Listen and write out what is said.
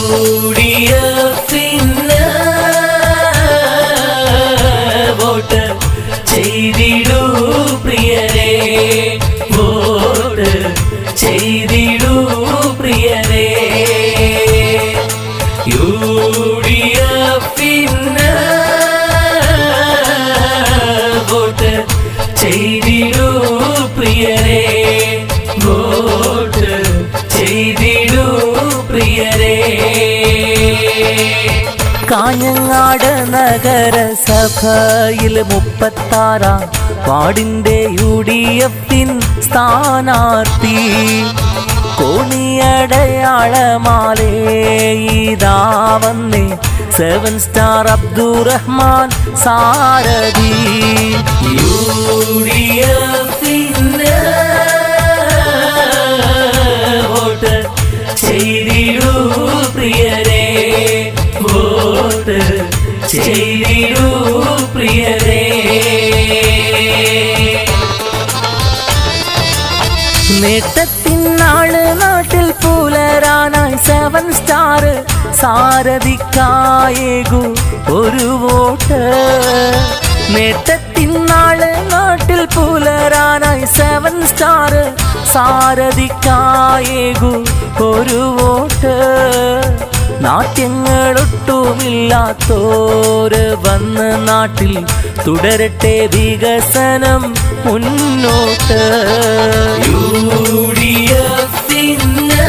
UDF-ന് vote ചെയ്തിടൂ പ്രിയരേ, vote ചെയ്തിടൂ പ്രിയരേ. UDF-ന് വോട്ട് ചെയ്തിടൂ പ്രിയരേ, വോട്ട് ചെയ്തിടൂ പ്രിയരേ. കാഞ്ഞങ്ങാട് നഗരസഭയിൽ 36-ാം വാർഡിന്റെ UDF-ൻ സ്ഥാനാർത്ഥി കോണിയടയാളമാലേ ഇതാ വന്നേ 7 സ്റ്റാർ അബ്ദുറഹ്മാൻ സാരഥി. UDF-ന് വോട്ട് ചെയ്തിടൂ പ്രിയരേ, വോട്ട് ചെയ്തിടൂ പ്രിയരേ. നേട്ടത്തിനാള് നാട്ടിൽ പുലരാനായി 7 സ്റ്റാർ സാരഥിക്കായേകൂ ഒരു വോട്ട്. നേട്ടത്തിനാള് നാട്ടിൽ പുലരാനായി 7 സ്റ്റാർ സാരഥിക്കായേകൂ ഒരു വോട്ട്. നാട്യങ്ങളൊട്ടുമില്ലാത്തോര് വന്ന് നാട്ടിൽ തുടരട്ടെ വികസനം മുന്നോട്ട്. UDF-ന്